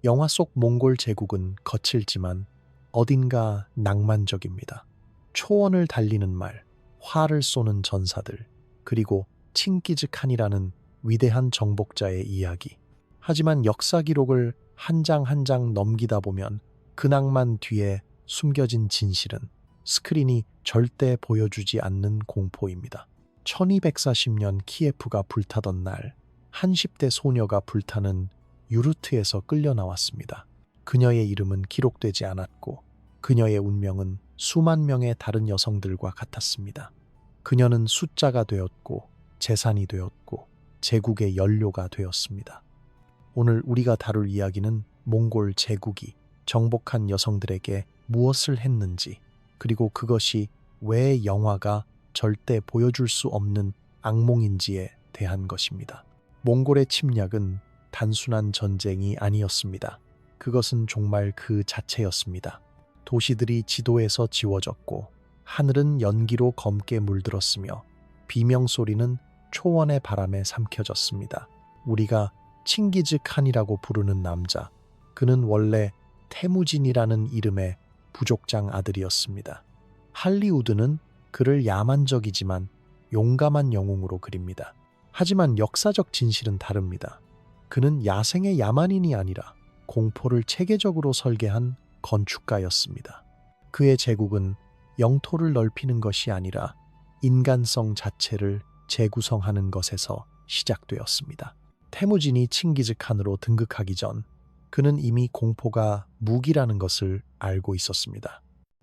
영화 속 몽골 제국은 거칠지만 어딘가 낭만적입니다. 초원을 달리는 말, 활을 쏘는 전사들, 그리고 칭기즈칸이라는 위대한 정복자의 이야기. 하지만 역사 기록을 한 장 한 장 넘기다 보면 그 낭만 뒤에 숨겨진 진실은 스크린이 절대 보여주지 않는 공포입니다. 1240년 키예프가 불타던 날, 한 10대 소녀가 불타는 유르트에서 끌려 나왔습니다. 그녀의 이름은 기록되지 않았고 그녀의 운명은 수만 명의 다른 여성들과 같았습니다. 그녀는 숫자가 되었고 재산이 되었고 제국의 연료가 되었습니다. 오늘 우리가 다룰 이야기는 몽골 제국이 정복한 여성들에게 무엇을 했는지, 그리고 그것이 왜 영화가 절대 보여줄 수 없는 악몽인지에 대한 것입니다. 몽골의 침략은 단순한 전쟁이 아니었습니다. 그것은 정말 그 자체였습니다. 도시들이 지도에서 지워졌고 하늘은 연기로 검게 물들었으며 비명소리는 초원의 바람에 삼켜졌습니다. 우리가 칭기즈칸이라고 부르는 남자, 그는 원래 태무진이라는 이름의 부족장 아들이었습니다. 할리우드는 그를 야만적이지만 용감한 영웅으로 그립니다. 하지만 역사적 진실은 다릅니다. 그는 야생의 야만인이 아니라 공포를 체계적으로 설계한 건축가였습니다. 그의 제국은 영토를 넓히는 것이 아니라 인간성 자체를 재구성하는 것에서 시작되었습니다. 태무진이 칭기즈칸으로 등극하기 전 그는 이미 공포가 무기라는 것을 알고 있었습니다.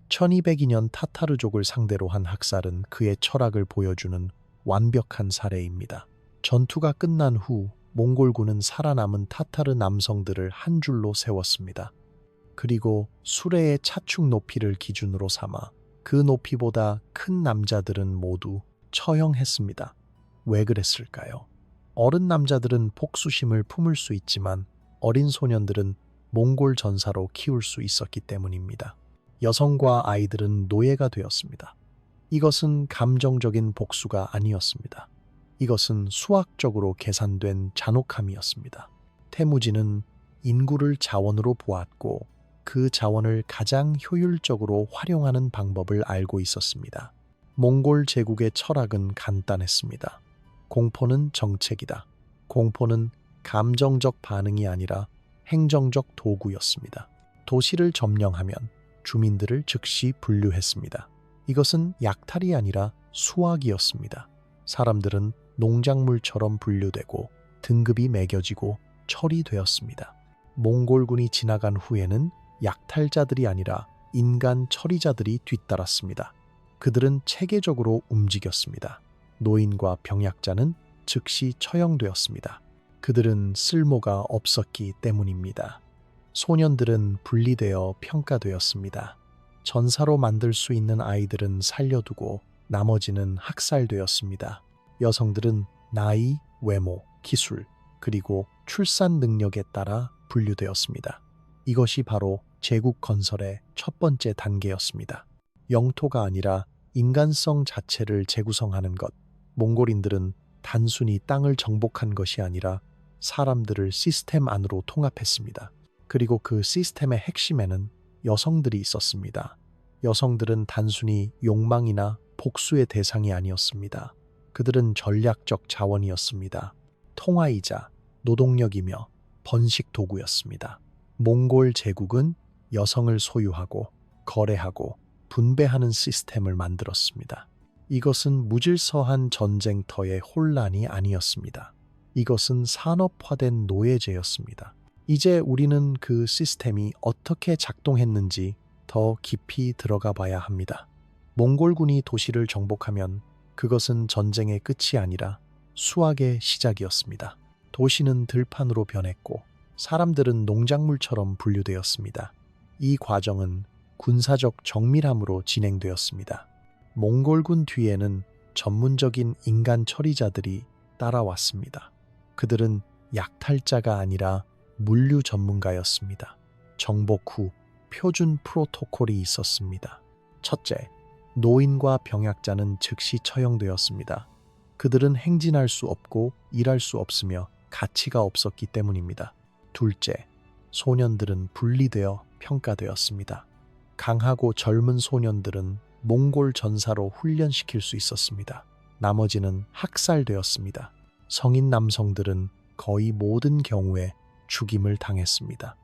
1202년 타타르족을 상대로 한 학살은 그의 철학을 보여주는 완벽한 사례입니다. 전투가 끝난 후 몽골군은 살아남은 타타르 남성들을 한 줄로 세웠습니다. 그리고 수레의 차축 높이를 기준으로 삼아 그 높이보다 큰 남자들은 모두 처형했습니다. 왜 그랬을까요? 어른 남자들은 복수심을 품을 수 있지만 어린 소년들은 몽골 전사로 키울 수 있었기 때문입니다. 여성과 아이들은 노예가 되었습니다. 이것은 감정적인 복수가 아니었습니다. 이것은 수학적으로 계산된 잔혹함이었습니다. 태무진은 인구를 자원으로 보았고 그 자원을 가장 효율적으로 활용하는 방법을 알고 있었습니다. 몽골 제국의 철학은 간단했습니다. 공포는 정책이다. 공포는 감정적 반응이 아니라 행정적 도구였습니다. 도시를 점령하면 주민들을 즉시 분류했습니다. 이것은 약탈이 아니라 수학이었습니다. 사람들은 농작물처럼 분류되고 등급이 매겨지고 처리되었습니다. 몽골군이 지나간 후에는 약탈자들이 아니라 인간 처리자들이 뒤따랐습니다. 그들은 체계적으로 움직였습니다. 노인과 병약자는 즉시 처형되었습니다. 그들은 쓸모가 없었기 때문입니다. 소년들은 분리되어 평가되었습니다. 전사로 만들 수 있는 아이들은 살려두고 나머지는 학살되었습니다. 여성들은 나이, 외모, 기술, 그리고 출산 능력에 따라 분류되었습니다. 이것이 바로 제국 건설의 첫 번째 단계였습니다. 영토가 아니라 인간성 자체를 재구성하는 것. 몽골인들은 단순히 땅을 정복한 것이 아니라 사람들을 시스템 안으로 통합했습니다. 그리고 그 시스템의 핵심에는 여성들이 있었습니다. 여성들은 단순히 욕망이나 복수의 대상이 아니었습니다. 그들은 전략적 자원이었습니다. 통화이자 노동력이며 번식 도구였습니다. 몽골 제국은 여성을 소유하고 거래하고 분배하는 시스템을 만들었습니다. 이것은 무질서한 전쟁터의 혼란이 아니었습니다. 이것은 산업화된 노예제였습니다. 이제 우리는 그 시스템이 어떻게 작동했는지 더 깊이 들어가 봐야 합니다. 몽골군이 도시를 정복하면 그것은 전쟁의 끝이 아니라 수학의 시작이었습니다. 도시는 들판으로 변했고 사람들은 농작물처럼 분류되었습니다. 이 과정은 군사적 정밀함으로 진행되었습니다. 몽골군 뒤에는 전문적인 인간 처리자들이 따라왔습니다. 그들은 약탈자가 아니라 물류 전문가였습니다. 정복 후 표준 프로토콜이 있었습니다. 첫째, 노인과 병약자는 즉시 처형되었습니다. 그들은 행진할 수 없고 일할 수 없으며 가치가 없었기 때문입니다. 둘째, 소년들은 분리되어 평가되었습니다. 강하고 젊은 소년들은 몽골 전사로 훈련시킬 수 있었습니다. 나머지는 학살되었습니다. 성인 남성들은 거의 모든 경우에 죽임을 당했습니다.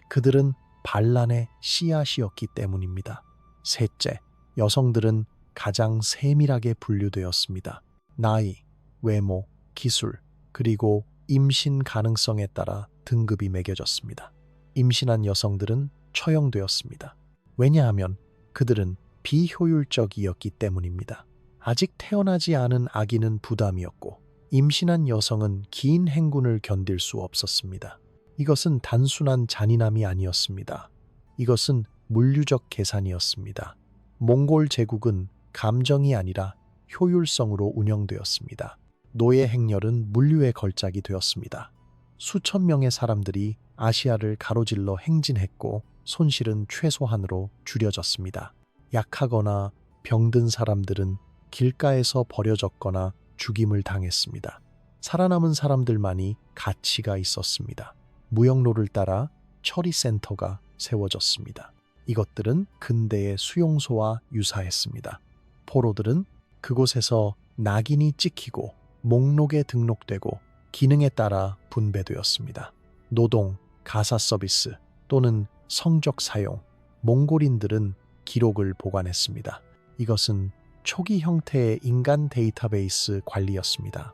그들은 반란의 씨앗이었기 때문입니다. 셋째, 여성들은 가장 세밀하게 분류되었습니다. 나이, 외모, 기술, 그리고 임신 가능성에 따라 등급이 매겨졌습니다. 임신한 여성들은 처형되었습니다. 왜냐하면 그들은 비효율적이었기 때문입니다. 아직 태어나지 않은 아기는 부담이었고 임신한 여성은 긴 행군을 견딜 수 없었습니다. 이것은 단순한 잔인함이 아니었습니다. 이것은 물리적 계산이었습니다. 몽골 제국은 감정이 아니라 효율성으로 운영되었습니다. 노예 행렬은 물류의 걸작이 되었습니다. 수천 명의 사람들이 아시아를 가로질러 행진했고 손실은 최소한으로 줄여졌습니다. 약하거나 병든 사람들은 길가에서 버려졌거나 죽임을 당했습니다. 살아남은 사람들만이 가치가 있었습니다. 무역로를 따라 처리센터가 세워졌습니다. 이것들은 근대의 수용소와 유사했습니다. 포로들은 그곳에서 낙인이 찍히고 목록에 등록되고 기능에 따라 분배되었습니다. 노동, 가사 서비스 또는 성적 사용, 몽골인들은 기록을 보관했습니다. 이것은 초기 형태의 인간 데이터베이스 관리였습니다.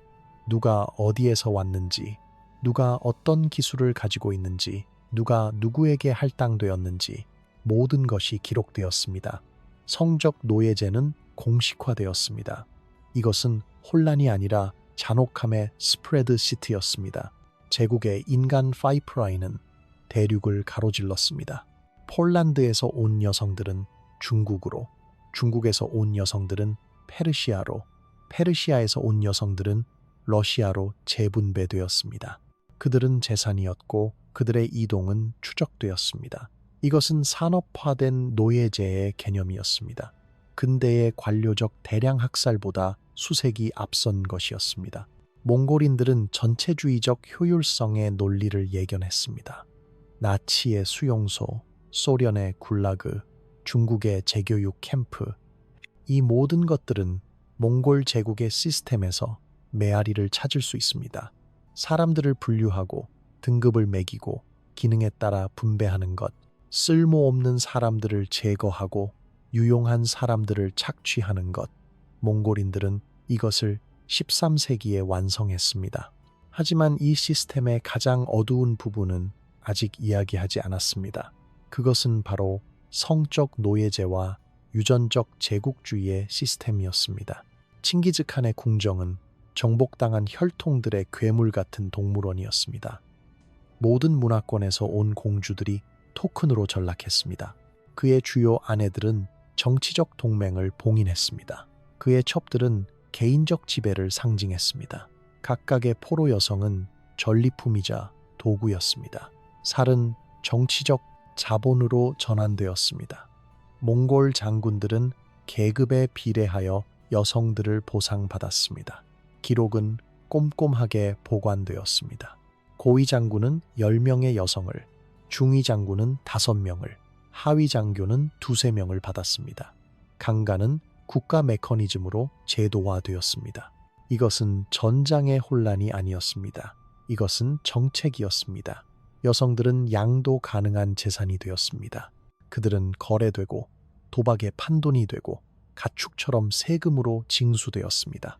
누가 어디에서 왔는지, 누가 어떤 기술을 가지고 있는지, 누가 누구에게 할당되었는지 모든 것이 기록되었습니다. 성적 노예제는 공식화되었습니다. 이것은 혼란이 아니라 잔혹함의 스프레드 시티였습니다. 제국의 인간 파이프라인은 대륙을 가로질렀습니다. 폴란드에서 온 여성들은 중국으로, 중국에서 온 여성들은 페르시아로, 페르시아에서 온 여성들은 러시아로 재분배되었습니다. 그들은 재산이었고 그들의 이동은 추적되었습니다. 이것은 산업화된 노예제의 개념이었습니다. 근대의 관료적 대량 학살보다 수색이 앞선 것이었습니다. 몽골인들은 전체주의적 효율성의 논리를 예견했습니다. 나치의 수용소, 소련의 굴라그, 중국의 재교육 캠프, 이 모든 것들은 몽골 제국의 시스템에서 메아리를 찾을 수 있습니다. 사람들을 분류하고 등급을 매기고 기능에 따라 분배하는 것, 쓸모없는 사람들을 제거하고 유용한 사람들을 착취하는 것, 몽골인들은 이것을 13세기에 완성했습니다. 하지만 이 시스템의 가장 어두운 부분은 아직 이야기하지 않았습니다. 그것은 바로 성적 노예제와 유전적 제국주의의 시스템이었습니다. 칭기즈칸의 궁정은 정복당한 혈통들의 괴물 같은 동물원이었습니다. 모든 문화권에서 온 공주들이 토큰으로 전락했습니다. 그의 주요 아내들은 정치적 동맹을 봉인했습니다. 그의 첩들은 개인적 지배를 상징했습니다. 각각의 포로 여성은 전리품이자 도구였습니다. 살은 정치적 자본으로 전환되었습니다. 몽골 장군들은 계급에 비례하여 여성들을 보상받았습니다. 기록은 꼼꼼하게 보관되었습니다. 고위 장군은 10명의 여성을, 중위 장군은 5명을, 하위 장교는 2~3명을 받았습니다. 강간은 국가 메커니즘으로 제도화되었습니다. 이것은 전장의 혼란이 아니었습니다. 이것은 정책이었습니다. 여성들은 양도 가능한 재산이 되었습니다. 그들은 거래되고 도박의 판돈이 되고 가축처럼 세금으로 징수되었습니다.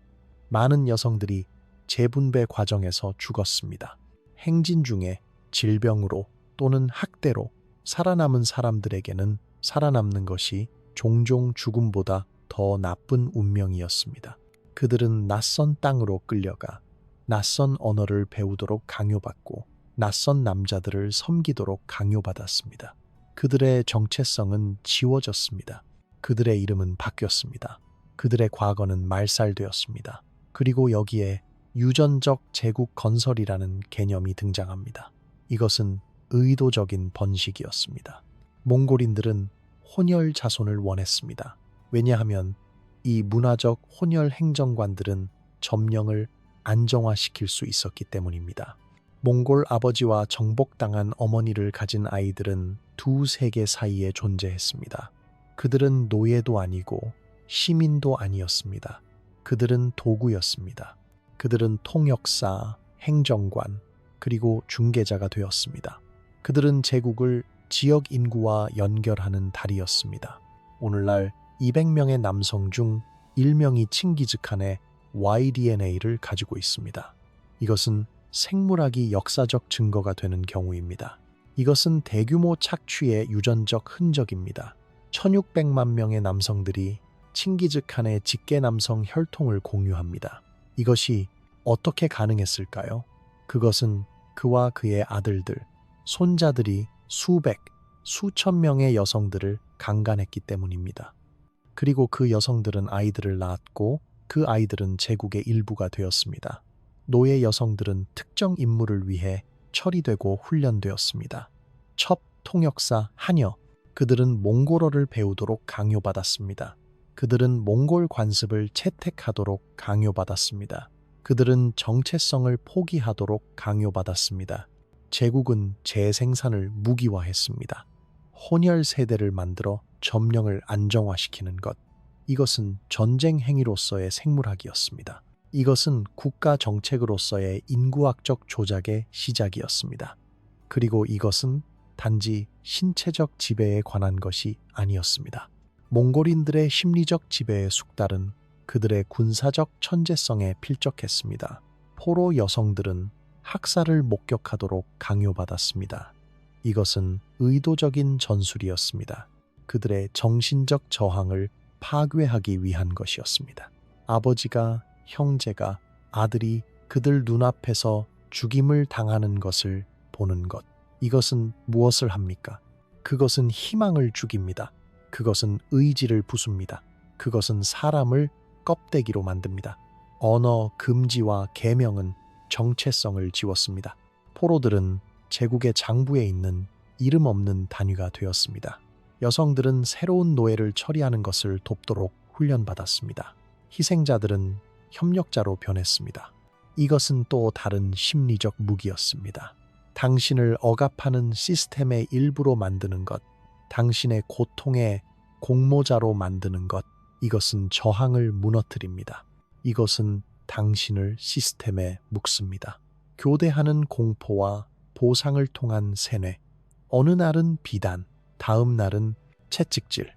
많은 여성들이 재분배 과정에서 죽었습니다. 행진 중에 질병으로 또는 학대로 살아남은 사람들에게는 살아남는 것이 종종 죽음보다 더 나쁜 운명이었습니다. 그들은 낯선 땅으로 끌려가 낯선 언어를 배우도록 강요받고 낯선 남자들을 섬기도록 강요받았습니다. 그들의 정체성은 지워졌습니다. 그들의 이름은 바뀌었습니다. 그들의 과거는 말살되었습니다. 그리고 여기에 유전적 제국 건설이라는 개념이 등장합니다. 이것은 의도적인 번식이었습니다. 몽골인들은 혼혈 자손을 원했습니다. 왜냐하면 이 문화적 혼혈 행정관들은 점령을 안정화시킬 수 있었기 때문입니다. 몽골 아버지와 정복당한 어머니를 가진 아이들은 두 세계 사이에 존재했습니다. 그들은 노예도 아니고 시민도 아니었습니다. 그들은 도구였습니다. 그들은 통역사, 행정관, 그리고 중개자가 되었습니다. 그들은 제국을 지역 인구와 연결하는 다리였습니다. 오늘날 200명의 남성 중 1명이 칭기즈칸의 Y-DNA를 가지고 있습니다. 이것은 생물학이 역사적 증거가 되는 경우입니다. 이것은 대규모 착취의 유전적 흔적입니다. 1600만 명의 남성들이 칭기즈칸의 직계 남성 혈통을 공유합니다. 이것이 어떻게 가능했을까요? 그것은 그와 그의 아들들, 손자들이 수백, 수천 명의 여성들을 강간했기 때문입니다. 그리고 그 여성들은 아이들을 낳았고 그 아이들은 제국의 일부가 되었습니다. 노예 여성들은 특정 임무를 위해 처리되고 훈련되었습니다. 첩, 통역사, 하녀, 그들은 몽골어를 배우도록 강요받았습니다. 그들은 몽골 관습을 채택하도록 강요받았습니다. 그들은 정체성을 포기하도록 강요받았습니다. 제국은 재생산을 무기화했습니다. 혼혈 세대를 만들어 점령을 안정화시키는 것. 이것은 전쟁 행위로서의 생물학이었습니다. 이것은 국가 정책으로서의 인구학적 조작의 시작이었습니다. 그리고 이것은 단지 신체적 지배에 관한 것이 아니었습니다. 몽골인들의 심리적 지배의 숙달은 그들의 군사적 천재성에 필적했습니다. 포로 여성들은 학살을 목격하도록 강요받았습니다. 이것은 의도적인 전술이었습니다. 그들의 정신적 저항을 파괴하기 위한 것이었습니다. 아버지가, 형제가, 아들이 그들 눈앞에서 죽임을 당하는 것을 보는 것. 이것은 무엇을 합니까? 그것은 희망을 죽입니다. 그것은 의지를 부숩니다. 그것은 사람을 껍데기로 만듭니다. 언어 금지와 계명은 정체성을 지웠습니다. 포로들은 제국의 장부에 있는 이름 없는 단위가 되었습니다. 여성들은 새로운 노예를 처리하는 것을 돕도록 훈련받았습니다. 희생자들은 협력자로 변했습니다. 이것은 또 다른 심리적 무기였습니다. 당신을 억압하는 시스템의 일부로 만드는 것, 당신의 고통의 공모자로 만드는 것, 이것은 저항을 무너뜨립니다. 이것은 당신을 시스템에 묶습니다. 교대하는 공포와 보상을 통한 세뇌, 어느 날은 비단, 다음 날은 채찍질.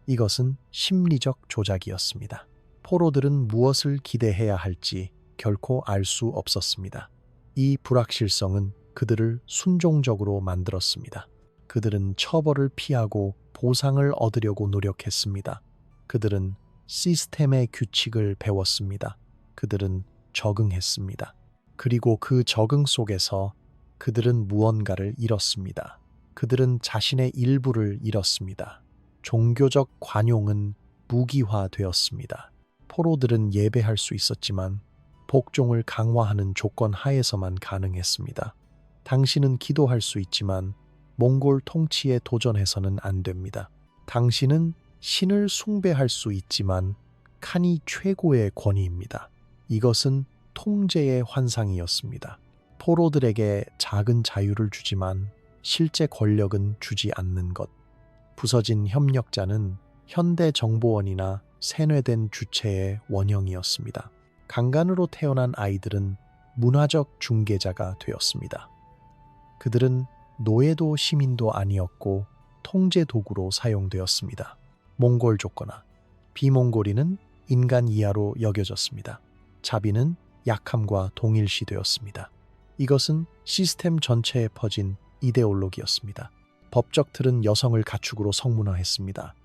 이것은 심리적 조작이었습니다. 포로들은 무엇을 기대해야 할지 결코 알 수 없었습니다. 이 불확실성은 그들을 순종적으로 만들었습니다. 그들은 처벌을 피하고 보상을 얻으려고 노력했습니다. 그들은 시스템의 규칙을 배웠습니다. 그들은 적응했습니다. 그리고 그 적응 속에서 그들은 무언가를 잃었습니다. 그들은 자신의 일부를 잃었습니다. 종교적 관용은 무기화되었습니다. 포로들은 예배할 수 있었지만 복종을 강화하는 조건 하에서만 가능했습니다. 당신은 기도할 수 있지만 몽골 통치에 도전해서는 안 됩니다. 당신은 신을 숭배할 수 있지만 칸이 최고의 권위입니다. 이것은 통제의 환상이었습니다. 포로들에게 작은 자유를 주지만 실제 권력은 주지 않는 것. 부서진 협력자는 현대 정보원이나 세뇌된 주체의 원형이었습니다. 강간으로 태어난 아이들은 문화적 중개자가 되었습니다. 그들은 노예도 시민도 아니었고 통제 도구로 사용되었습니다. 몽골족거나 비몽골인은 인간 이하로 여겨졌습니다. 자비는 약함과 동일시되었습니다. 이것은 시스템 전체에 퍼진 이데올로기였습니다. 법적 틀은 여성을 가축으로 성문화했습니다.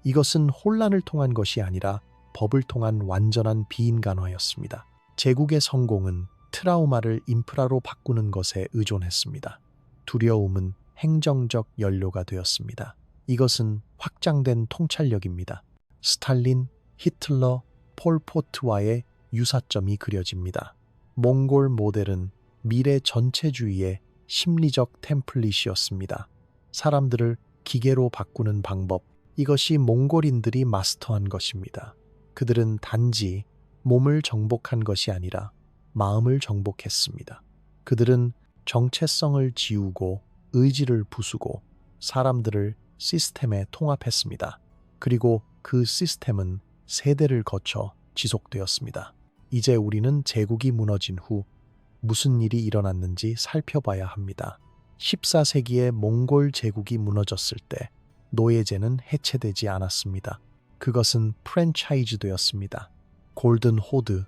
이것은 혼란을 통한 것이 아니라 법을 통한 완전한 비인간화였습니다. 제국의 성공은 트라우마를 인프라로 바꾸는 것에 의존했습니다. 두려움은 행정적 연료가 되었습니다. 이것은 확장된 통찰력입니다. 스탈린, 히틀러, 폴포트와의 유사점이 그려집니다. 몽골 모델은 미래 전체주의의 심리적 템플릿이었습니다. 사람들을 기계로 바꾸는 방법, 이것이 몽골인들이 마스터한 것입니다. 그들은 단지 몸을 정복한 것이 아니라 마음을 정복했습니다. 그들은 정체성을 지우고 의지를 부수고 사람들을 시스템에 통합했습니다. 그리고 그 시스템은 세대를 거쳐 지속되었습니다. 이제 우리는 제국이 무너진 후 무슨 일이 일어났는지 살펴봐야 합니다. 14세기에 몽골 제국이 무너졌을 때 노예제는 해체되지 않았습니다. 그것은 프랜차이즈되었습니다. 골든 호드,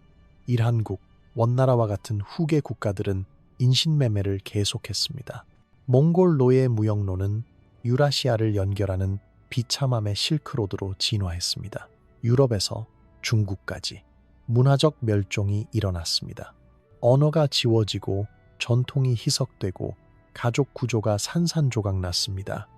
일한국, 원나라와 같은 후계 국가들은 인신매매를 계속했습니다. 몽골 노예 무역로는 유라시아를 연결하는 비참함의 실크로드로 진화했습니다. 유럽에서 중국까지 문화적 멸종이 일어났습니다. 언어가 지워지고 전통이 희석되고 가족 구조가 산산조각 났습니다.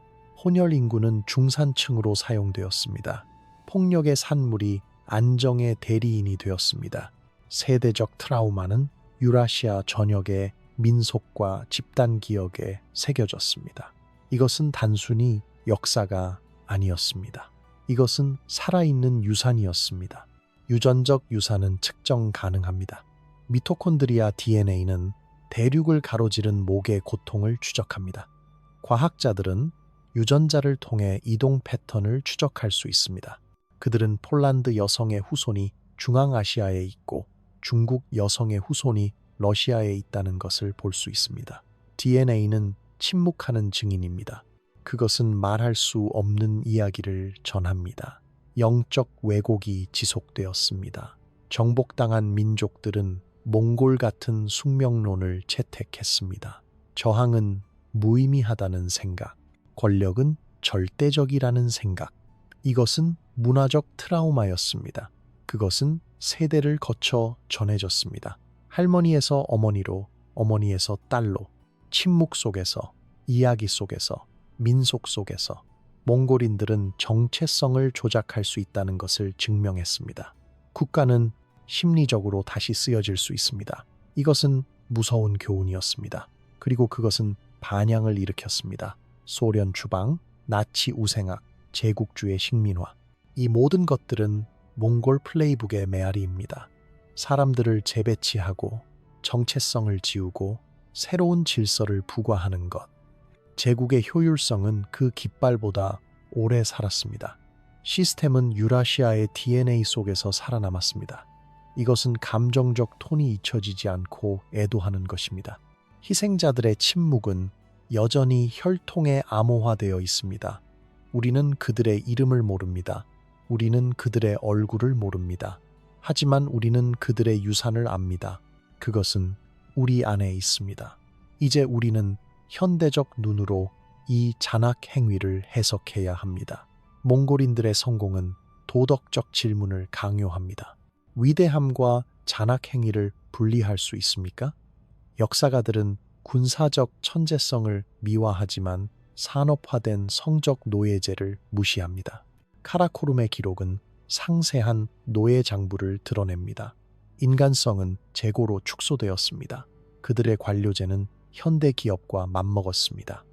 혼혈 인구는 중산층으로 사용되었습니다. 폭력의 산물이 안정의 대리인이 되었습니다. 세대적 트라우마는 유라시아 전역의 민속과 집단 기억에 새겨졌습니다. 이것은 단순히 역사가 아니었습니다. 이것은 살아있는 유산이었습니다. 유전적 유산은 측정 가능합니다. 미토콘드리아 DNA는 대륙을 가로지른 목의 고통을 추적합니다. 과학자들은 유전자를 통해 이동 패턴을 추적할 수 있습니다. 그들은 폴란드 여성의 후손이 중앙아시아에 있고 중국 여성의 후손이 러시아에 있다는 것을 볼 수 있습니다. DNA는 침묵하는 증인입니다. 그것은 말할 수 없는 이야기를 전합니다. 영적 왜곡이 지속되었습니다. 정복당한 민족들은 몽골 같은 숙명론을 채택했습니다. 저항은 무의미하다는 생각, 권력은 절대적이라는 생각. 이것은 문화적 트라우마였습니다. 그것은 세대를 거쳐 전해졌습니다. 할머니에서 어머니로, 어머니에서 딸로, 침묵 속에서, 이야기 속에서, 민속 속에서 몽골인들은 정체성을 조작할 수 있다는 것을 증명했습니다. 국가는 심리적으로 다시 쓰여질 수 있습니다. 이것은 무서운 교훈이었습니다. 그리고 그것은 반향을 일으켰습니다. 소련 추방, 나치 우생학, 제국주의 식민화. 이 모든 것들은 몽골 플레이북의 메아리입니다. 사람들을 재배치하고 정체성을 지우고 새로운 질서를 부과하는 것. 제국의 효율성은 그 깃발보다 오래 살았습니다. 시스템은 유라시아의 DNA 속에서 살아남았습니다. 이것은 감정적 톤이 잊혀지지 않고 애도하는 것입니다. 희생자들의 침묵은 여전히 혈통에 암호화되어 있습니다. 우리는 그들의 이름을 모릅니다. 우리는 그들의 얼굴을 모릅니다. 하지만 우리는 그들의 유산을 압니다. 그것은 우리 안에 있습니다. 이제 우리는 현대적 눈으로 이 잔악 행위를 해석해야 합니다. 몽골인들의 성공은 도덕적 질문을 강요합니다. 위대함과 잔악 행위를 분리할 수 있습니까? 역사가들은 군사적 천재성을 미화하지만 산업화된 성적 노예제를 무시합니다. 카라코룸의 기록은 상세한 노예 장부를 드러냅니다. 인간성은 재고로 축소되었습니다. 그들의 관료제는 현대 기업과 맞먹었습니다.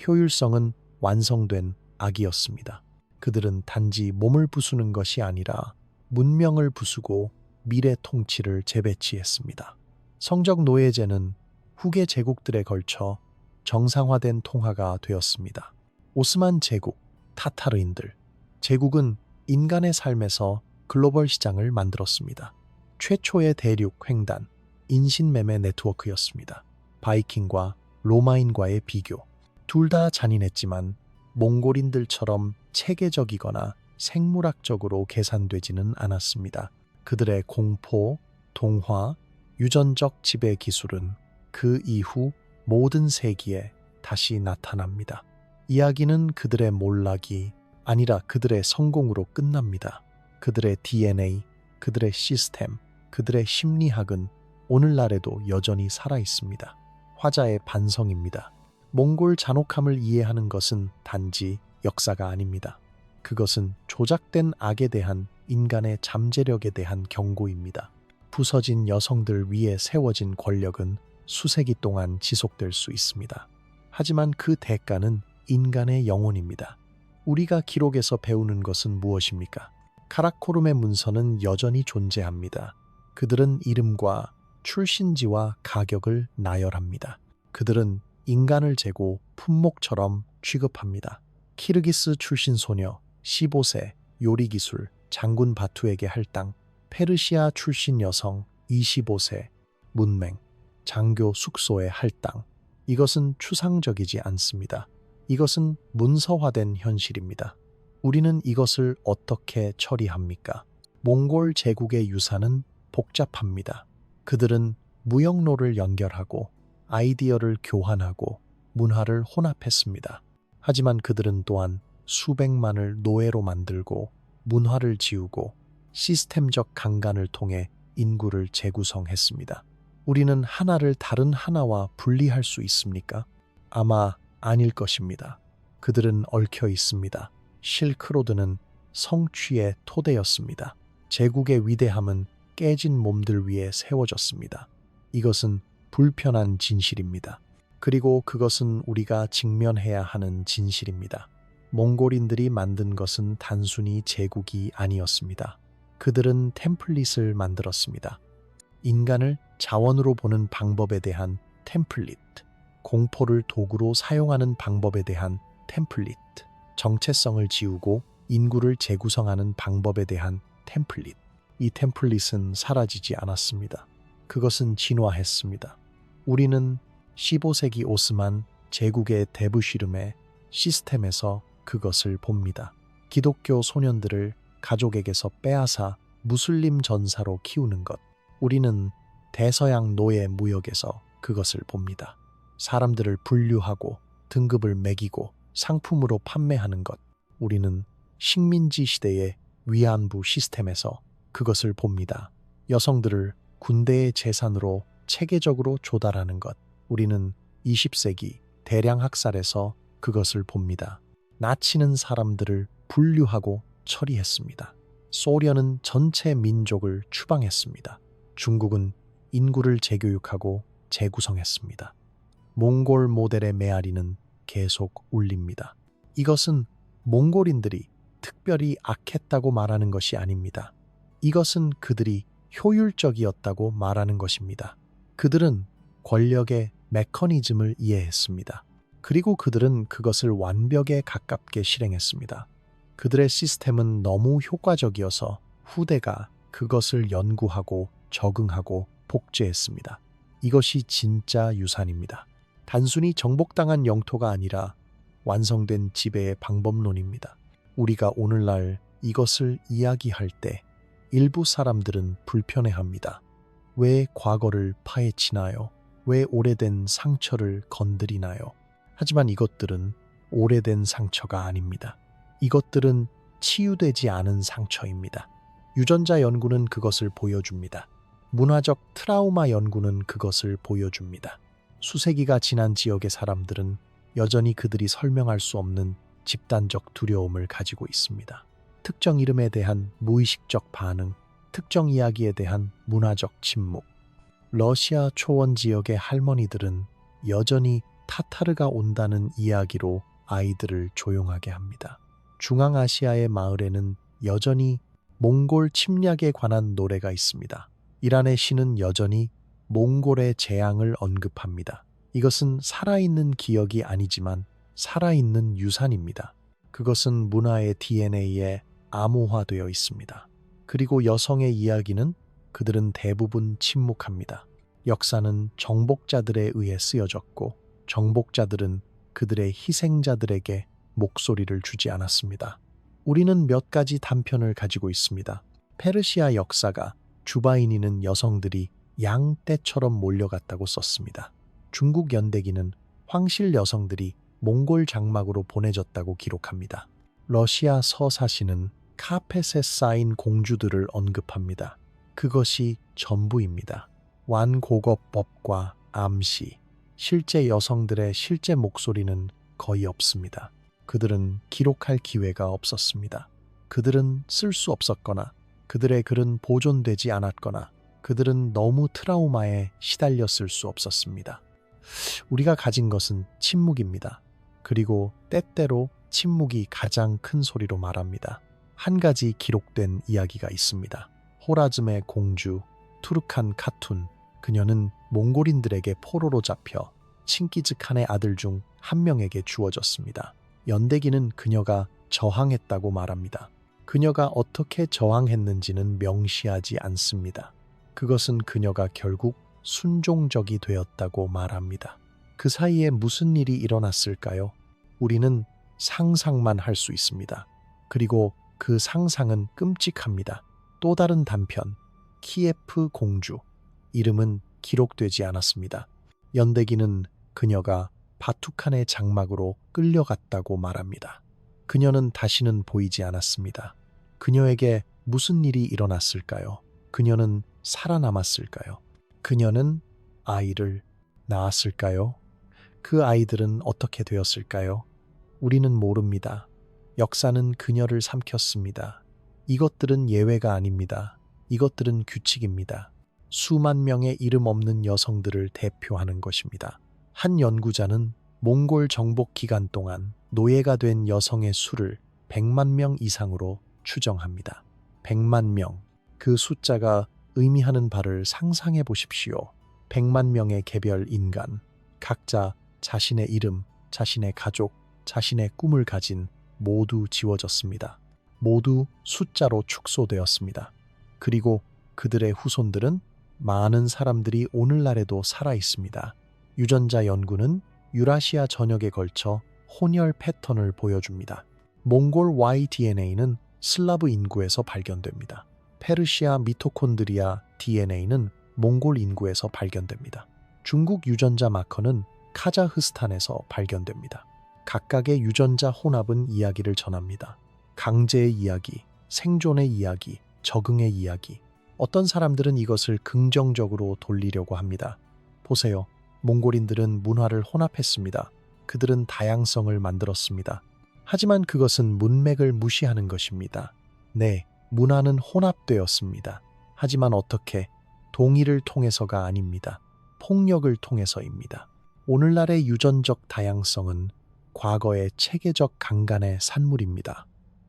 효율성은 완성된 악이었습니다. 그들은 단지 몸을 부수는 것이 아니라 문명을 부수고 미래 통치를 재배치했습니다. 성적 노예제는 후계 제국들에 걸쳐 정상화된 통화가 되었습니다. 오스만 제국, 타타르인들. 제국은 인간의 삶에서 글로벌 시장을 만들었습니다. 최초의 대륙 횡단, 인신매매 네트워크였습니다. 바이킹과 로마인과의 비교. 둘 다 잔인했지만 몽골인들처럼 체계적이거나 생물학적으로 계산되지는 않았습니다. 그들의 공포, 동화, 유전적 지배 기술은 그 이후 모든 세기에 다시 나타납니다. 이야기는 그들의 몰락이 아니라 그들의 성공으로 끝납니다. 그들의 DNA, 그들의 시스템, 그들의 심리학은 오늘날에도 여전히 살아있습니다. 화자의 반성입니다. 몽골 잔혹함을 이해하는 것은 단지 역사가 아닙니다. 그것은 조작된 악에 대한 인간의 잠재력에 대한 경고입니다. 부서진 여성들 위에 세워진 권력은 수세기 동안 지속될 수 있습니다. 하지만 그 대가는 인간의 영혼입니다. 우리가 기록에서 배우는 것은 무엇입니까? 카라코룸의 문서는 여전히 존재합니다. 그들은 이름과 출신지와 가격을 나열합니다. 그들은 인간을 재고 품목처럼 취급합니다. 키르기스 출신 소녀 15세 요리기술 장군 바투에게 할당, 페르시아 출신 여성 25세 문맹 장교 숙소에 할당. 이것은 추상적이지 않습니다. 이것은 문서화된 현실입니다. 우리는 이것을 어떻게 처리합니까? 몽골 제국의 유산은 복잡합니다. 그들은 무역로를 연결하고 아이디어를 교환하고 문화를 혼합했습니다. 하지만 그들은 또한 수백만을 노예로 만들고 문화를 지우고 시스템적 강간을 통해 인구를 재구성했습니다. 우리는 하나를 다른 하나와 분리할 수 있습니까? 아마 아닐 것입니다. 그들은 얽혀 있습니다. 실크로드는 성취의 토대였습니다. 제국의 위대함은 깨진 몸들 위에 세워졌습니다. 이것은 불편한 진실입니다. 그리고 그것은 우리가 직면해야 하는 진실입니다. 몽골인들이 만든 것은 단순히 제국이 아니었습니다. 그들은 템플릿을 만들었습니다. 인간을 자원으로 보는 방법에 대한 템플릿, 공포를 도구로 사용하는 방법에 대한 템플릿, 정체성을 지우고 인구를 재구성하는 방법에 대한 템플릿. 이 템플릿은 사라지지 않았습니다. 그것은 진화했습니다. 우리는 15세기 오스만 제국의 데부시름의 시스템에서 그것을 봅니다. 기독교 소년들을 가족에게서 빼앗아 무슬림 전사로 키우는 것. 우리는 대서양 노예 무역에서 그것을 봅니다. 사람들을 분류하고 등급을 매기고 상품으로 판매하는 것. 우리는 식민지 시대의 위안부 시스템에서 그것을 봅니다. 여성들을 군대의 재산으로 체계적으로 조달하는 것. 우리는 20세기 대량 학살에서 그것을 봅니다. 나치는 사람들을 분류하고 처리했습니다. 소련은 전체 민족을 추방했습니다. 중국은 인구를 재교육하고 재구성했습니다. 몽골 모델의 메아리는 계속 울립니다. 이것은 몽골인들이 특별히 악했다고 말하는 것이 아닙니다. 이것은 그들이 효율적이었다고 말하는 것입니다. 그들은 권력의 메커니즘을 이해했습니다. 그리고 그들은 그것을 완벽에 가깝게 실행했습니다. 그들의 시스템은 너무 효과적이어서 후대가 그것을 연구하고 적응하고 복제했습니다. 이것이 진짜 유산입니다. 단순히 정복당한 영토가 아니라 완성된 지배의 방법론입니다. 우리가 오늘날 이것을 이야기할 때 일부 사람들은 불편해합니다. 왜 과거를 파헤치나요? 왜 오래된 상처를 건드리나요? 하지만 이것들은 오래된 상처가 아닙니다. 이것들은 치유되지 않은 상처입니다. 유전자 연구는 그것을 보여줍니다. 문화적 트라우마 연구는 그것을 보여줍니다. 수세기가 지난 지역의 사람들은 여전히 그들이 설명할 수 없는 집단적 두려움을 가지고 있습니다. 특정 이름에 대한 무의식적 반응, 특정 이야기에 대한 문화적 침묵. 러시아 초원 지역의 할머니들은 여전히 타타르가 온다는 이야기로 아이들을 조용하게 합니다. 중앙아시아의 마을에는 여전히 몽골 침략에 관한 노래가 있습니다. 이란의 시는 여전히 몽골의 재앙을 언급합니다. 이것은 살아있는 기억이 아니지만 살아있는 유산입니다. 그것은 문화의 DNA에 암호화되어 있습니다. 그리고 여성의 이야기는 그들은 대부분 침묵합니다. 역사는 정복자들에 의해 쓰여졌고 정복자들은 그들의 희생자들에게 목소리를 주지 않았습니다. 우리는 몇 가지 단편을 가지고 있습니다. 페르시아 역사가 주바이니는 여성들이 양떼처럼 몰려갔다고 썼습니다. 중국 연대기는 황실 여성들이 몽골 장막으로 보내졌다고 기록합니다. 러시아 서사시는 카펫에 쌓인 공주들을 언급합니다. 그것이 전부입니다. 완고거법과 암시, 실제 여성들의 실제 목소리는 거의 없습니다. 그들은 기록할 기회가 없었습니다. 그들은 쓸 수 없었거나 그들의 글은 보존되지 않았거나 그들은 너무 트라우마에 시달렸을 수 없었습니다. 우리가 가진 것은 침묵입니다. 그리고 때때로 침묵이 가장 큰 소리로 말합니다. 한 가지 기록된 이야기가 있습니다. 호라즘의 공주, 투르칸 카툰. 그녀는 몽골인들에게 포로로 잡혀 친기즈칸의 아들 중 한 명에게 주어졌습니다. 연대기는 그녀가 저항했다고 말합니다. 그녀가 어떻게 저항했는지는 명시하지 않습니다. 그것은 그녀가 결국 순종적이 되었다고 말합니다. 그 사이에 무슨 일이 일어났을까요? 우리는 상상만 할 수 있습니다. 그리고 그 상상은 끔찍합니다. 또 다른 단편, 키예프 공주. 이름은 기록되지 않았습니다. 연대기는 그녀가 바투칸의 장막으로 끌려갔다고 말합니다. 그녀는 다시는 보이지 않았습니다. 그녀에게 무슨 일이 일어났을까요? 그녀는 살아남았을까요? 그녀는 아이를 낳았을까요? 그 아이들은 어떻게 되었을까요? 우리는 모릅니다. 역사는 그녀를 삼켰습니다. 이것들은 예외가 아닙니다. 이것들은 규칙입니다. 수만 명의 이름 없는 여성들을 대표하는 것입니다. 한 연구자는 몽골 정복 기간 동안 노예가 된 여성의 수를 100만 명 이상으로 추정합니다. 100만 명. 그 숫자가 의미하는 바를 상상해 보십시오. 100만 명의 개별 인간, 각자 자신의 이름, 자신의 가족, 자신의 꿈을 가진 모두 지워졌습니다. 모두 숫자로 축소되었습니다. 그리고 그들의 후손들은 많은 사람들이 오늘날에도 살아 있습니다. 유전자 연구는 유라시아 전역에 걸쳐 혼혈 패턴을 보여줍니다. 몽골 Y-DNA는 슬라브 인구에서 발견됩니다. 페르시아 미토콘드리아 DNA는 몽골 인구에서 발견됩니다. 중국 유전자 마커는 카자흐스탄에서 발견됩니다. 각각의 유전자 혼합은 이야기를 전합니다. 강제의 이야기, 생존의 이야기, 적응의 이야기. 어떤 사람들은 이것을 긍정적으로 돌리려고 합니다. 보세요. 몽골인들은 문화를 혼합했습니다. 그들은 다양성을 만들었습니다. 하지만 그것은 문맥을 무시하는 것입니다. 네, 문화는 혼합되었습니다. 하지만 어떻게? 동의를 통해서가 아닙니다. 폭력을 통해서입니다. 오늘날의 유전적 다양성은 과거의 체계적 강간의 산물입니다.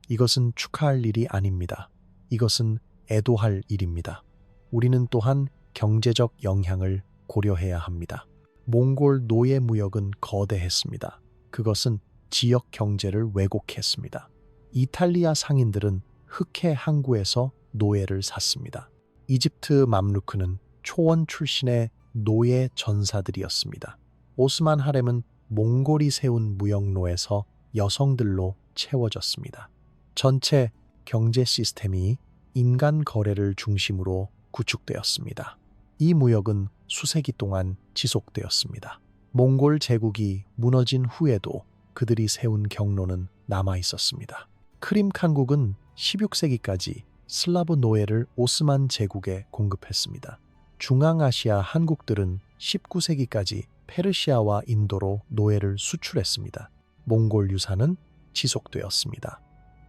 이것은 축하할 일이 아닙니다. 이것은 애도할 일입니다. 우리는 또한 경제적 영향을 고려해야 합니다. 몽골 노예 무역은 거대했습니다. 그것은 지역 경제를 왜곡했습니다. 이탈리아 상인들은 흑해 항구에서 노예를 샀습니다. 이집트 맘루크는 초원 출신의 노예 전사들이었습니다. 오스만 하렘은 몽골이 세운 무역로에서 여성들로 채워졌습니다. 전체 경제 시스템이 인간 거래를 중심으로 구축되었습니다. 이 무역은 수세기 동안 지속되었습니다. 몽골 제국이 무너진 후에도 그들이 세운 경로는 남아 있었습니다. 크림 칸국은 16세기까지 슬라브 노예를 오스만 제국에 공급했습니다. 중앙아시아 한국들은 19세기까지 페르시아와 인도로 노예를 수출했습니다. 몽골 유산은 지속되었습니다.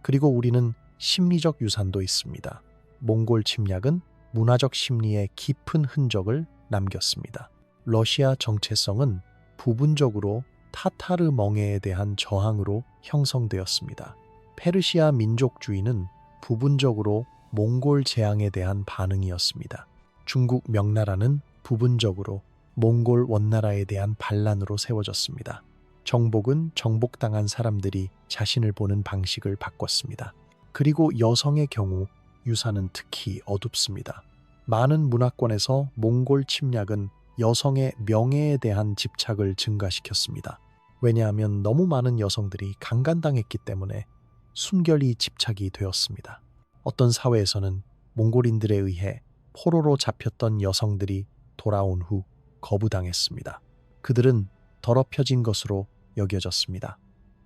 그리고 우리는 심리적 유산도 있습니다. 몽골 침략은 문화적 심리에 깊은 흔적을 남겼습니다. 러시아 정체성은 부분적으로 타타르 멍에에 대한 저항으로 형성되었습니다. 페르시아 민족주의는 부분적으로 몽골 재앙에 대한 반응이었습니다. 중국 명나라는 부분적으로 몽골 원나라에 대한 반란으로 세워졌습니다. 정복은 정복당한 사람들이 자신을 보는 방식을 바꿨습니다. 그리고 여성의 경우 유산은 특히 어둡습니다. 많은 문화권에서 몽골 침략은 여성의 명예에 대한 집착을 증가시켰습니다. 왜냐하면 너무 많은 여성들이 강간당했기 때문에 순결이 집착이 되었습니다. 어떤 사회에서는 몽골인들에 의해 포로로 잡혔던 여성들이 돌아온 후 거부당했습니다. 그들은 더럽혀진 것으로 여겨졌습니다.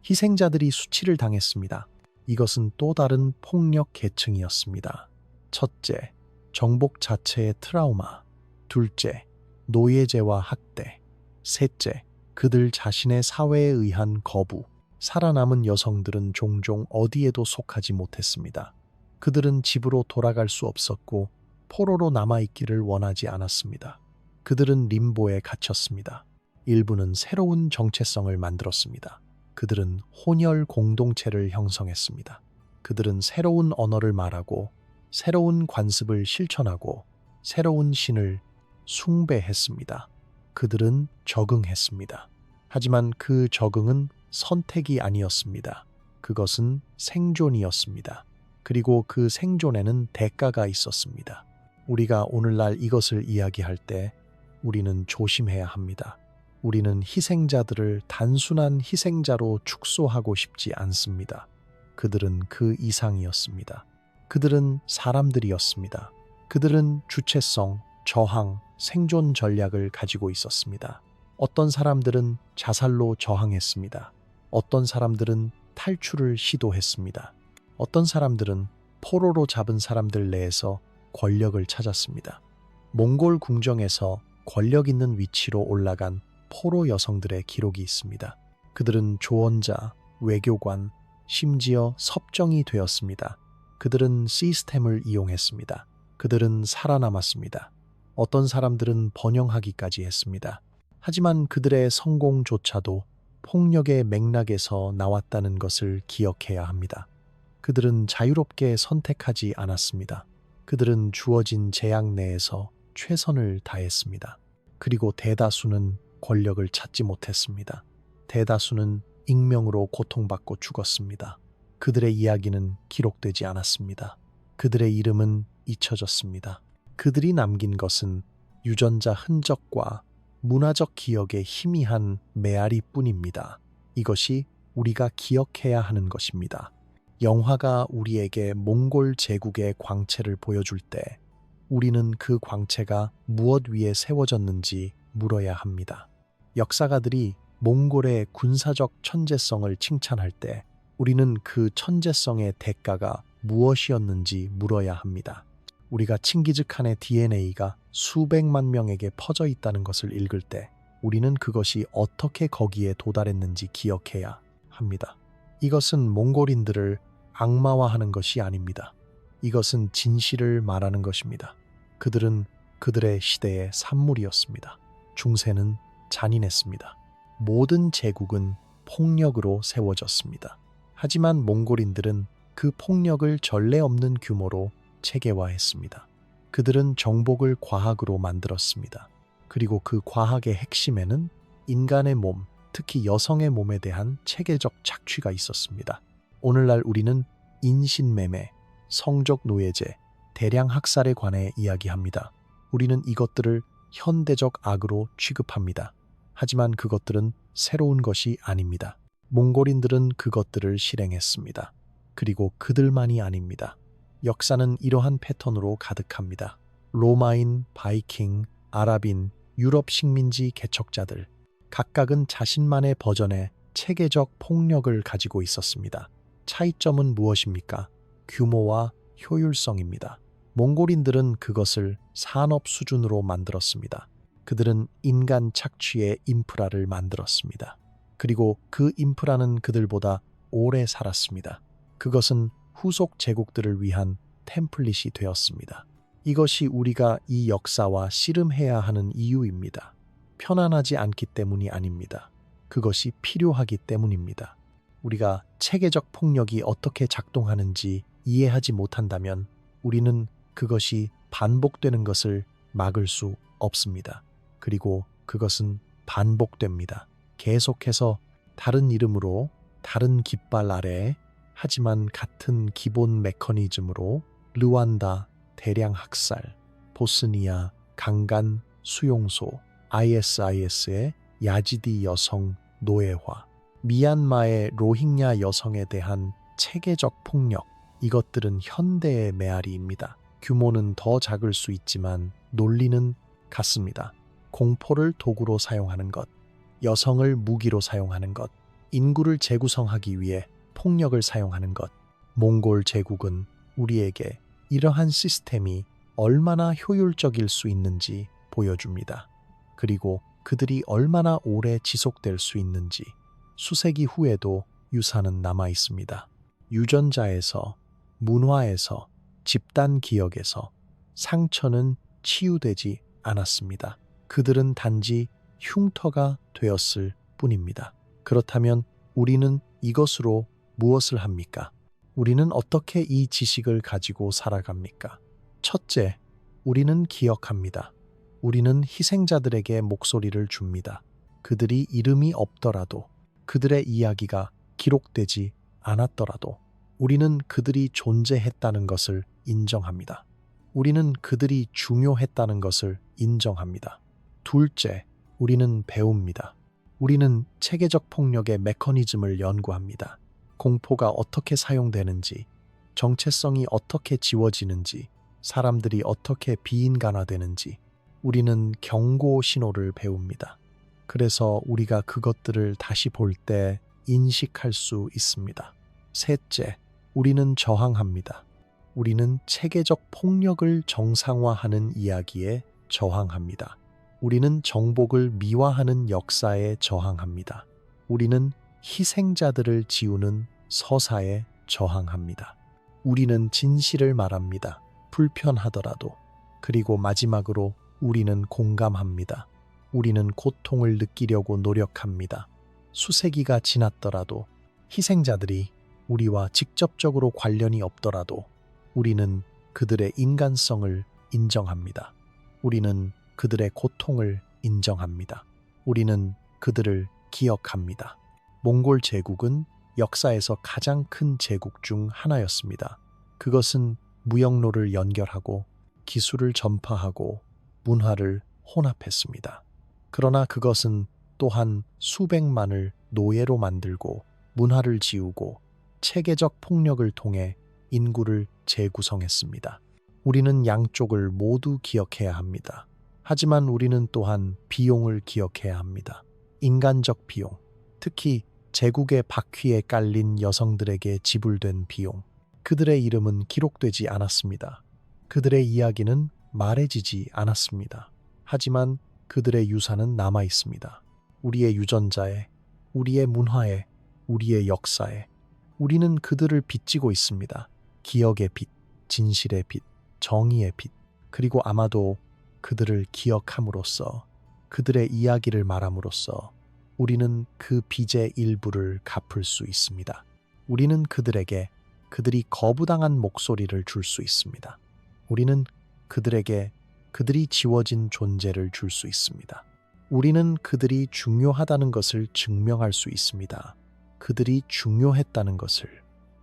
희생자들이 수치를 당했습니다. 이것은 또 다른 폭력 계층이었습니다. 첫째, 정복 자체의 트라우마. 둘째, 노예제와 학대. 셋째, 그들 자신의 사회에 의한 거부. 살아남은 여성들은 종종 어디에도 속하지 못했습니다. 그들은 집으로 돌아갈 수 없었고 포로로 남아있기를 원하지 않았습니다. 그들은 림보에 갇혔습니다. 일부는 새로운 정체성을 만들었습니다. 그들은 혼혈 공동체를 형성했습니다. 그들은 새로운 언어를 말하고 새로운 관습을 실천하고 새로운 신을 숭배했습니다. 그들은 적응했습니다. 하지만 그 적응은 선택이 아니었습니다. 그것은 생존이었습니다. 그리고 그 생존에는 대가가 있었습니다. 우리가 오늘날 이것을 이야기할 때 우리는 조심해야 합니다. 우리는 희생자들을 단순한 희생자로 축소하고 싶지 않습니다. 그들은 그 이상이었습니다. 그들은 사람들이었습니다. 그들은 주체성, 저항, 생존 전략을 가지고 있었습니다. 어떤 사람들은 자살로 저항했습니다. 어떤 사람들은 탈출을 시도했습니다. 어떤 사람들은 포로로 잡은 사람들 내에서 권력을 찾았습니다. 몽골 궁정에서 권력 있는 위치로 올라간 포로 여성들의 기록이 있습니다. 그들은 조언자, 외교관, 심지어 섭정이 되었습니다. 그들은 시스템을 이용했습니다. 그들은 살아남았습니다. 어떤 사람들은 번영하기까지 했습니다. 하지만 그들의 성공조차도 폭력의 맥락에서 나왔다는 것을 기억해야 합니다. 그들은 자유롭게 선택하지 않았습니다. 그들은 주어진 제약 내에서 최선을 다했습니다. 그리고 대다수는 권력을 찾지 못했습니다. 대다수는 익명으로 고통받고 죽었습니다. 그들의 이야기는 기록되지 않았습니다. 그들의 이름은 잊혀졌습니다. 그들이 남긴 것은 유전자 흔적과 문화적 기억의 희미한 메아리뿐입니다. 이것이 우리가 기억해야 하는 것입니다. 영화가 우리에게 몽골 제국의 광채를 보여줄 때 우리는 그 광채가 무엇 위에 세워졌는지 물어야 합니다. 역사가들이 몽골의 군사적 천재성을 칭찬할 때 우리는 그 천재성의 대가가 무엇이었는지 물어야 합니다. 우리가 칭기즈칸의 DNA가 수백만 명에게 퍼져 있다는 것을 읽을 때 우리는 그것이 어떻게 거기에 도달했는지 기억해야 합니다. 이것은 몽골인들을 악마화하는 것이 아닙니다. 이것은 진실을 말하는 것입니다. 그들은 그들의 시대의 산물이었습니다. 중세는 잔인했습니다. 모든 제국은 폭력으로 세워졌습니다. 하지만 몽골인들은 그 폭력을 전례 없는 규모로 체계화했습니다. 그들은 정복을 과학으로 만들었습니다. 그리고 그 과학의 핵심에는 인간의 몸, 특히 여성의 몸에 대한 체계적 착취가 있었습니다. 오늘날 우리는 인신매매, 성적 노예제, 대량 학살에 관해 이야기합니다. 우리는 이것들을 현대적 악으로 취급합니다. 하지만 그것들은 새로운 것이 아닙니다. 몽골인들은 그것들을 실행했습니다. 그리고 그들만이 아닙니다. 역사는 이러한 패턴으로 가득합니다. 로마인, 바이킹, 아랍인, 유럽 식민지 개척자들, 각각은 자신만의 버전의 체계적 폭력을 가지고 있었습니다. 차이점은 무엇입니까? 규모와 효율성입니다. 몽골인들은 그것을 산업 수준으로 만들었습니다. 그들은 인간 착취의 인프라를 만들었습니다. 그리고 그 인프라는 그들보다 오래 살았습니다. 그것은 후속 제국들을 위한 템플릿이 되었습니다. 이것이 우리가 이 역사와 씨름해야 하는 이유입니다. 편안하지 않기 때문이 아닙니다. 그것이 필요하기 때문입니다. 우리가 체계적 폭력이 어떻게 작동하는지 이해하지 못한다면 우리는 그것이 반복되는 것을 막을 수 없습니다. 그리고 그것은 반복됩니다. 계속해서 다른 이름으로, 다른 깃발 아래, 하지만 같은 기본 메커니즘으로 르완다, 대량 학살, 보스니아, 강간, 수용소, ISIS의 야지디 여성 노예화, 미얀마의 로힝야 여성에 대한 체계적 폭력, 이것들은 현대의 메아리입니다. 규모는 더 작을 수 있지만 논리는 같습니다. 공포를 도구로 사용하는 것, 여성을 무기로 사용하는 것, 인구를 재구성하기 위해 폭력을 사용하는 것. 몽골 제국은 우리에게 이러한 시스템이 얼마나 효율적일 수 있는지 보여줍니다. 그리고 그들이 얼마나 오래 지속될 수 있는지 수세기 후에도 유산은 남아 있습니다. 유전자에서, 문화에서, 집단 기억에서 상처는 치유되지 않았습니다. 그들은 단지 흉터가 되었을 뿐입니다. 그렇다면 우리는 이것으로 무엇을 합니까? 우리는 어떻게 이 지식을 가지고 살아갑니까? 첫째, 우리는 기억합니다. 우리는 희생자들에게 목소리를 줍니다. 그들이 이름이 없더라도, 그들의 이야기가 기록되지 않았더라도 우리는 그들이 존재했다는 것을 인정합니다. 우리는 그들이 중요했다는 것을 인정합니다. 둘째, 우리는 배웁니다. 우리는 체계적 폭력의 메커니즘을 연구합니다. 공포가 어떻게 사용되는지, 정체성이 어떻게 지워지는지, 사람들이 어떻게 비인간화되는지, 우리는 경고 신호를 배웁니다. 그래서 우리가 그것들을 다시 볼 때 인식할 수 있습니다. 셋째, 우리는 저항합니다. 우리는 체계적 폭력을 정상화하는 이야기에 저항합니다. 우리는 정복을 미화하는 역사에 저항합니다. 우리는 희생자들을 지우는 서사에 저항합니다. 우리는 진실을 말합니다. 불편하더라도. 그리고 마지막으로 우리는 공감합니다. 우리는 고통을 느끼려고 노력합니다. 수세기가 지났더라도, 희생자들이 우리와 직접적으로 관련이 없더라도 우리는 그들의 인간성을 인정합니다. 우리는 그들의 고통을 인정합니다. 우리는 그들을 기억합니다. 몽골 제국은 역사에서 가장 큰 제국 중 하나였습니다. 그것은 무역로를 연결하고 기술을 전파하고 문화를 혼합했습니다. 그러나 그것은 또한 수백만을 노예로 만들고 문화를 지우고 체계적 폭력을 통해 인구를 재구성했습니다. 우리는 양쪽을 모두 기억해야 합니다. 하지만 우리는 또한 비용을 기억해야 합니다. 인간적 비용, 특히 제국의 바퀴에 깔린 여성들에게 지불된 비용. 그들의 이름은 기록되지 않았습니다. 그들의 이야기는 말해지지 않았습니다. 하지만 그들의 유산은 남아 있습니다. 우리의 유전자에, 우리의 문화에, 우리의 역사에 우리는 그들을 빚지고 있습니다. 기억의 빚, 진실의 빚, 정의의 빚, 그리고 아마도 그들을 기억함으로써, 그들의 이야기를 말함으로써 우리는 그 빚의 일부를 갚을 수 있습니다. 우리는 그들에게 그들이 거부당한 목소리를 줄 수 있습니다. 우리는 그들에게 그들이 지워진 존재를 줄 수 있습니다. 우리는 그들이 중요하다는 것을 증명할 수 있습니다. 그들이 중요했다는 것을.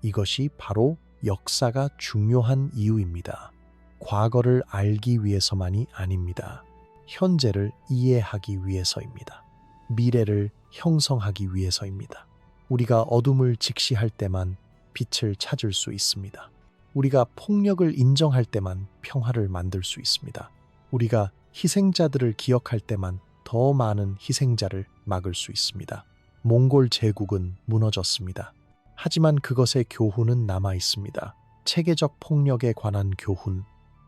이것이 바로 역사가 중요한 이유입니다. 과거를 알기 위해서만이 아닙니다. 현재를 이해하기 위해서입니다. 미래를 형성하기 위해서입니다. 우리가 어둠을 직시할 때만 빛을 찾을 수 있습니다. 우리가 폭력을 인정할 때만 평화를 만들 수 있습니다. 우리가 희생자들을 기억할 때만 더 많은 희생자를 막을 수 있습니다. 몽골 제국은 무너졌습니다. 하지만 그것의 교훈은 남아 있습니다. 체계적 폭력에 관한 교훈,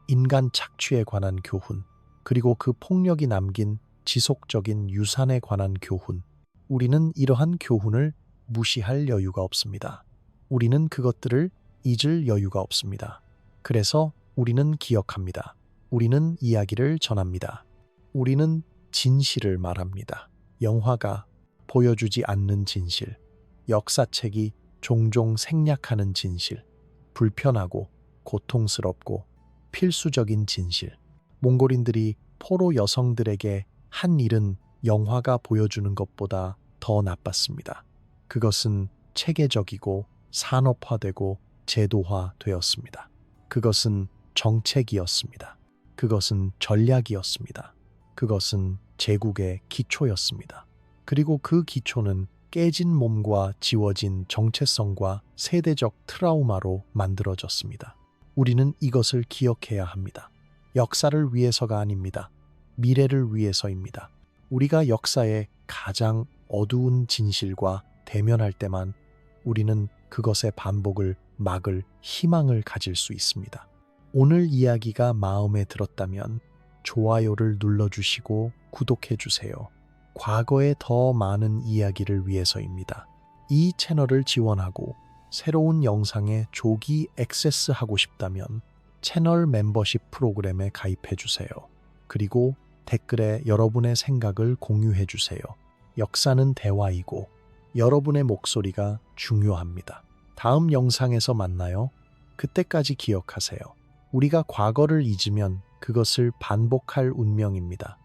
인간 착취에 관한 교훈, 그리고 그 폭력이 남긴 지속적인 유산에 관한 교훈. 우리는 이러한 교훈을 무시할 여유가 없습니다. 우리는 그것들을 잊을 여유가 없습니다. 그래서 우리는 기억합니다. 우리는 이야기를 전합니다. 우리는 진실을 말합니다. 영화가 보여주지 않는 진실, 역사책이 종종 생략하는 진실, 불편하고 고통스럽고 필수적인 진실. 몽골인들이 포로 여성들에게 한 일은 영화가 보여주는 것보다 더 나빴습니다. 그것은 체계적이고 산업화되고 제도화되었습니다. 그것은 정책이었습니다. 그것은 전략이었습니다. 그것은 제국의 기초였습니다. 그리고 그 기초는 깨진 몸과 지워진 정체성과 세대적 트라우마로 만들어졌습니다. 우리는 이것을 기억해야 합니다. 역사를 위해서가 아닙니다. 미래를 위해서입니다. 우리가 역사의 가장 어두운 진실과 대면할 때만 우리는 그것의 반복을 막을 희망을 가질 수 있습니다. 오늘 이야기가 마음에 들었다면 좋아요를 눌러주시고 구독해주세요. 과거의 더 많은 이야기를 위해서입니다. 이 채널을 지원하고 새로운 영상에 조기 액세스하고 싶다면 채널 멤버십 프로그램에 가입해주세요. 그리고 댓글에 여러분의 생각을 공유해주세요. 역사는 대화이고 여러분의 목소리가 중요합니다. 다음 영상에서 만나요. 그때까지 기억하세요. 우리가 과거를 잊으면 그것을 반복할 운명입니다.